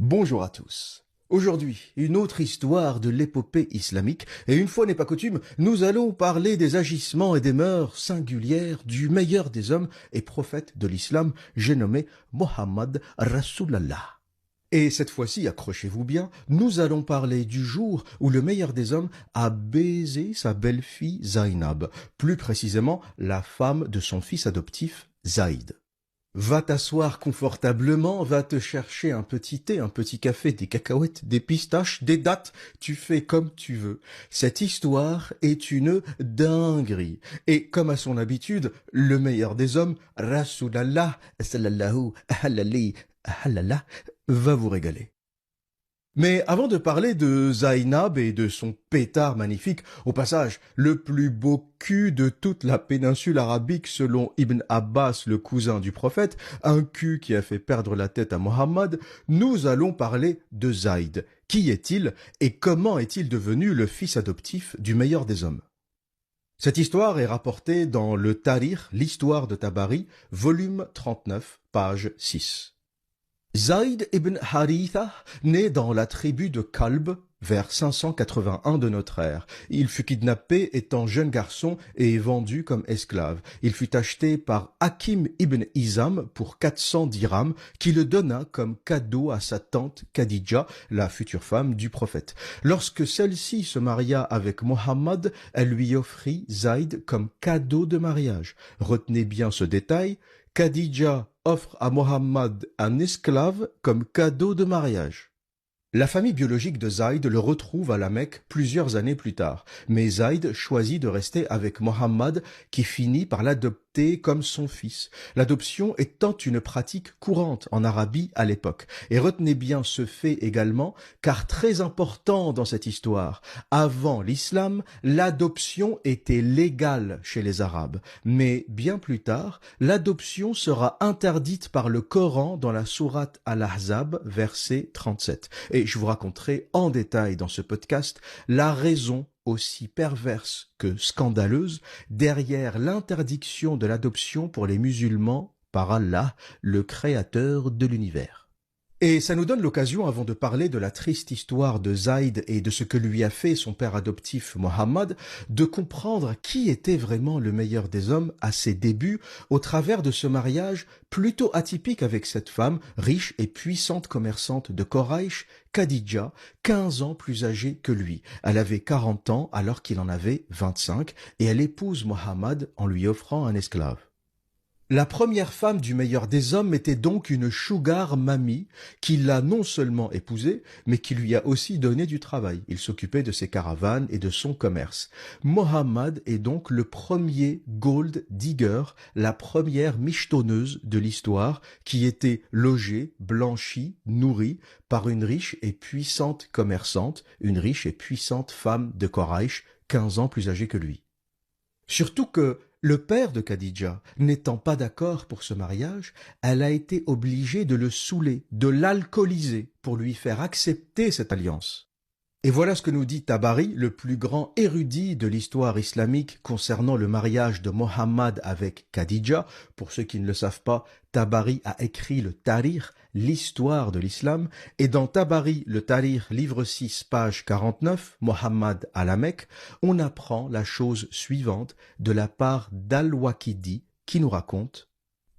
Bonjour à tous. Aujourd'hui, une autre histoire de l'épopée islamique, et une fois n'est pas coutume, nous allons parler des agissements et des mœurs singulières du meilleur des hommes et prophète de l'islam, j'ai nommé Mohammed Rasulallah. Et cette fois-ci, accrochez-vous bien, nous allons parler du jour où le meilleur des hommes a baisé sa belle-fille Zainab, plus précisément la femme de son fils adoptif Zaïd. Va t'asseoir confortablement, va te chercher un petit thé, un petit café, des cacahuètes, des pistaches, des dattes, tu fais comme tu veux. Cette histoire est une dinguerie. Et comme à son habitude, le meilleur des hommes, Rasulallah, sallallahu alayhi wa va vous régaler. Mais avant de parler de Zainab et de son pétard magnifique, au passage, le plus beau cul de toute la péninsule arabique selon Ibn Abbas, le cousin du prophète, un cul qui a fait perdre la tête à Mohammed, nous allons parler de Zaïd. Qui est-il et comment est-il devenu le fils adoptif du meilleur des hommes? Cette histoire est rapportée dans le Tarikh, l'histoire de Tabari, volume 39, page 6. Zaïd ibn Haritha naît dans la tribu de Kalb vers 581 de notre ère. Il fut kidnappé étant jeune garçon et vendu comme esclave. Il fut acheté par Hakim ibn Hizam pour 400 dirhams qui le donna comme cadeau à sa tante Khadija, la future femme du prophète. Lorsque celle-ci se maria avec Mohammed, elle lui offrit Zaïd comme cadeau de mariage. Retenez bien ce détail. Khadija offre à Mohammed un esclave comme cadeau de mariage. La famille biologique de Zaïd le retrouve à la Mecque plusieurs années plus tard, mais Zaïd choisit de rester avec Mohammed qui finit par l'adopter comme son fils, l'adoption étant une pratique courante en Arabie à l'époque. Et retenez bien ce fait également, car très important dans cette histoire, avant l'islam, l'adoption était légale chez les Arabes, mais bien plus tard, l'adoption sera interdite par le Coran dans la sourate Al-Ahzab, verset 37. Et je vous raconterai en détail dans ce podcast la raison aussi perverse que scandaleuse derrière l'interdiction de l'adoption pour les musulmans par Allah, le créateur de l'univers. Et ça nous donne l'occasion, avant de parler de la triste histoire de Zaïd et de ce que lui a fait son père adoptif Mohammed, de comprendre qui était vraiment le meilleur des hommes à ses débuts au travers de ce mariage plutôt atypique avec cette femme riche et puissante commerçante de Quraïch, Khadija, 15 ans plus âgée que lui. Elle avait 40 ans alors qu'il en avait 25 et elle épouse Mohammed en lui offrant un esclave. La première femme du meilleur des hommes était donc une sugar mamie qui l'a non seulement épousée, mais qui lui a aussi donné du travail. Il s'occupait de ses caravanes et de son commerce. Mohammed est donc le premier gold digger, la première michetonneuse de l'histoire, qui était logée, blanchie, nourrie par une riche et puissante commerçante, une riche et puissante femme de Quraïch, 15 ans plus âgée que lui. Surtout que le père de Khadija, n'étant pas d'accord pour ce mariage, elle a été obligée de le saouler, de l'alcooliser pour lui faire accepter cette alliance. Et voilà ce que nous dit Tabari, le plus grand érudit de l'histoire islamique concernant le mariage de Mohammed avec Khadija. Pour ceux qui ne le savent pas, Tabari a écrit le Tarikh, l'histoire de l'islam, et dans Tabari, le Tarikh, livre 6, page 49, Mohammed à la Mecque, on apprend la chose suivante de la part d'Al-Waqidi qui nous raconte: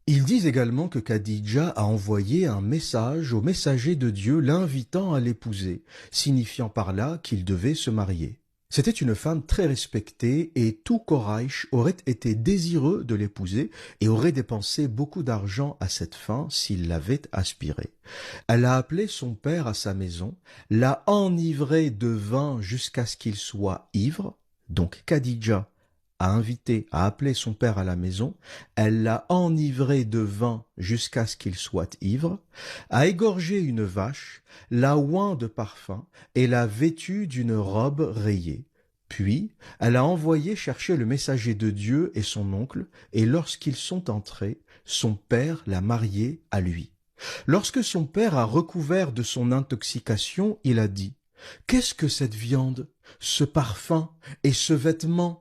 ils disent également que Khadija a envoyé un message au messager de Dieu l'invitant à l'épouser, signifiant par là qu'il devait se marier. C'était une femme très respectée et tout Quraïch aurait été désireux de l'épouser et aurait dépensé beaucoup d'argent à cette fin s'il l'avait aspirée. Elle a appelé son père à sa maison, l'a enivré de vin jusqu'à ce qu'il soit ivre, donc Khadija a appelé son père à la maison, elle l'a enivré de vin jusqu'à ce qu'il soit ivre, a égorgé une vache, l'a oint de parfum et l'a vêtue d'une robe rayée. Puis, elle a envoyé chercher le messager de Dieu et son oncle, et lorsqu'ils sont entrés, son père l'a mariée à lui. Lorsque son père a recouvert de son intoxication, il a dit: « Qu'est-ce que cette viande, ce parfum et ce vêtement ?»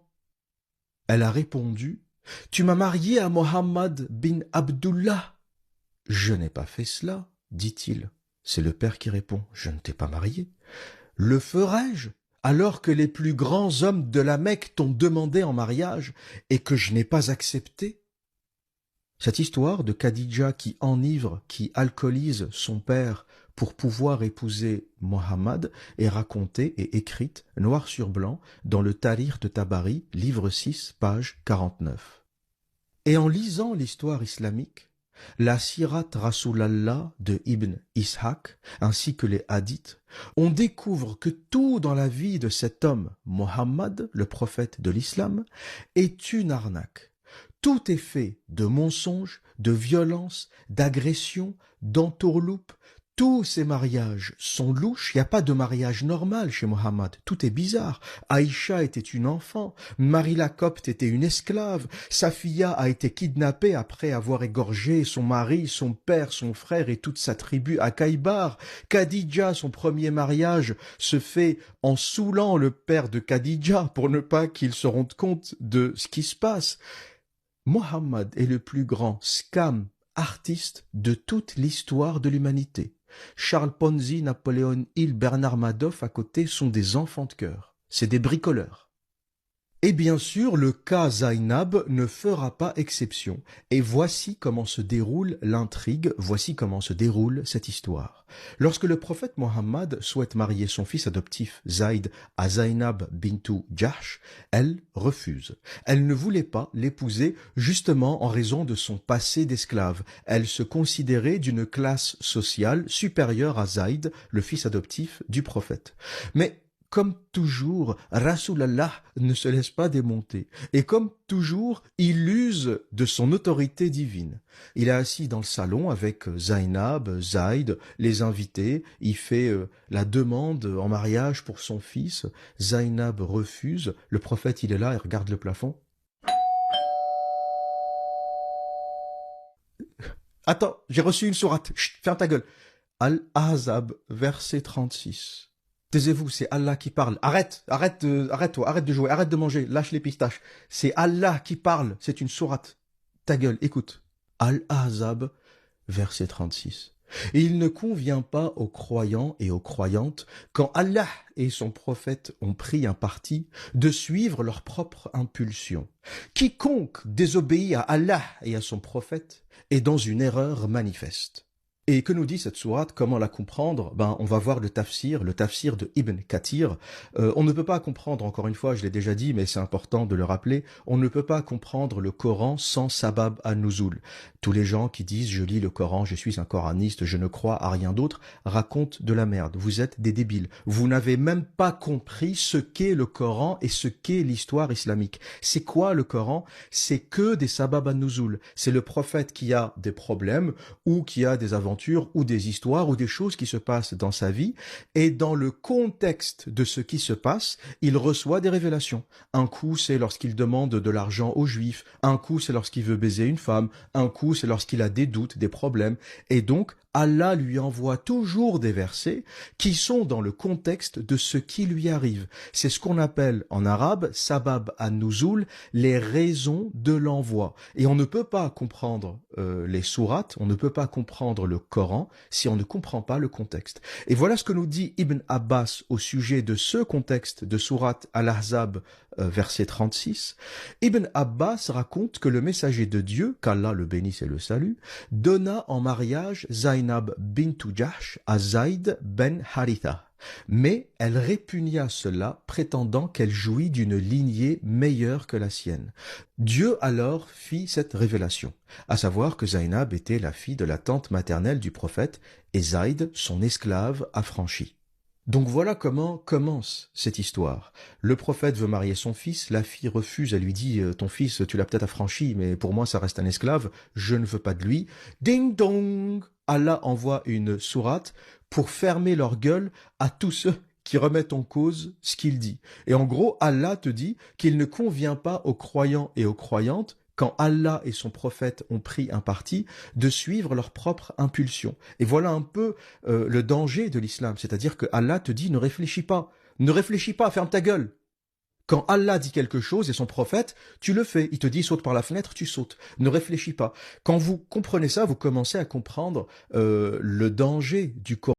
Elle a répondu: « Tu m'as marié à Mohammed bin Abdullah. » « Je n'ai pas fait cela, dit-il. » C'est le père qui répond, « Je ne t'ai pas marié. Le ferai-je alors que les plus grands hommes de la Mecque t'ont demandé en mariage et que je n'ai pas accepté ?» Cette histoire de Khadija qui enivre, qui alcoolise son père pour pouvoir épouser Mohammed est racontée et écrite noir sur blanc dans le Tarikh de Tabari, livre 6, page 49. Et en lisant l'histoire islamique, la Sirat Rasulallah de Ibn Ishaq, ainsi que les hadiths, on découvre que tout dans la vie de cet homme, Mohammed, le prophète de l'islam, est une arnaque. Tout est fait de mensonges, de violences, d'agressions, d'entourloupes. Tous ces mariages sont louches, il n'y a pas de mariage normal chez Mohammed, tout est bizarre. Aïcha était une enfant, Marie la Copte était une esclave, Safiya a été kidnappée après avoir égorgé son mari, son père, son frère et toute sa tribu à Kaïbar. Khadija, son premier mariage, se fait en saoulant le père de Khadija pour ne pas qu'il se rende compte de ce qui se passe. Mohammed est le plus grand scam artiste de toute l'histoire de l'humanité. Charles Ponzi, Napoléon Hill, Bernard Madoff à côté sont des enfants de cœur. C'est des bricoleurs. Et bien sûr, le cas Zainab ne fera pas exception. Et voici comment se déroule l'intrigue, voici comment se déroule cette histoire. Lorsque le prophète Mohammed souhaite marier son fils adoptif Zayd à Zainab bintou Jahsh, elle refuse. Elle ne voulait pas l'épouser justement en raison de son passé d'esclave. Elle se considérait d'une classe sociale supérieure à Zayd, le fils adoptif du prophète. Mais comme toujours, Rasulallah ne se laisse pas démonter. Et comme toujours, il use de son autorité divine. Il est assis dans le salon avec Zainab, Zayd, les invités. Il fait la demande en mariage pour son fils. Zainab refuse. Le prophète, il est là et regarde le plafond. Attends, j'ai reçu une sourate. Chut, ferme ta gueule. Al-Ahzab, verset 36. Taisez-vous, c'est Allah qui parle. Arrête de jouer, arrête de manger, lâche les pistaches. C'est Allah qui parle, c'est une sourate. Ta gueule, écoute. Al-Ahzab, verset 36. Et il ne convient pas aux croyants et aux croyantes, quand Allah et son prophète ont pris un parti, de suivre leur propre impulsion. Quiconque désobéit à Allah et à son prophète est dans une erreur manifeste. Et que nous dit cette sourate? Comment la comprendre? On va voir le tafsir de Ibn Kathir. On ne peut pas comprendre, encore une fois, je l'ai déjà dit, mais c'est important de le rappeler, on ne peut pas comprendre le Coran sans sabab an-nuzul. Tous les gens qui disent « je lis le Coran, je suis un coraniste, je ne crois à rien d'autre » racontent de la merde. Vous êtes des débiles. Vous n'avez même pas compris ce qu'est le Coran et ce qu'est l'histoire islamique. C'est quoi le Coran? C'est que des sabab an-nuzul. C'est le prophète qui a des problèmes ou qui a des aventures ou des histoires ou des choses qui se passent dans sa vie, et dans le contexte de ce qui se passe, il reçoit des révélations. Un coup, c'est lorsqu'il demande de l'argent aux Juifs, un coup, c'est lorsqu'il veut baiser une femme, un coup, c'est lorsqu'il a des doutes, des problèmes, et donc Allah lui envoie toujours des versets qui sont dans le contexte de ce qui lui arrive. C'est ce qu'on appelle en arabe sabab an-nuzul, les raisons de l'envoi. Et on ne peut pas comprendre les sourates, on ne peut pas comprendre le Coran si on ne comprend pas le contexte. Et voilà ce que nous dit Ibn Abbas au sujet de ce contexte de sourate Al-Ahzab, verset 36. Ibn Abbas raconte que le messager de Dieu, qu'Allah le bénisse et le salue, donna en mariage Zainab bintou Jahsh à Zayd ben Haritha. Mais elle répugna cela, prétendant qu'elle jouit d'une lignée meilleure que la sienne. Dieu alors fit cette révélation, à savoir que Zainab était la fille de la tante maternelle du prophète et Zayd, son esclave affranchi. Donc voilà comment commence cette histoire. Le prophète veut marier son fils, la fille refuse, elle lui dit « Ton fils, tu l'as peut-être affranchi, mais pour moi ça reste un esclave, je ne veux pas de lui. » Ding dong! Allah envoie une sourate pour fermer leur gueule à tous ceux qui remettent en cause ce qu'il dit. Et en gros, Allah te dit qu'il ne convient pas aux croyants et aux croyantes, quand Allah et son prophète ont pris un parti, de suivre leur propre impulsion. Et voilà un peu le danger de l'islam, c'est-à-dire que Allah te dit ne réfléchis pas, ferme ta gueule. Quand Allah dit quelque chose et son prophète, tu le fais. Il te dit saute par la fenêtre, tu sautes. Ne réfléchis pas. Quand vous comprenez ça, vous commencez à comprendre le danger du Coran.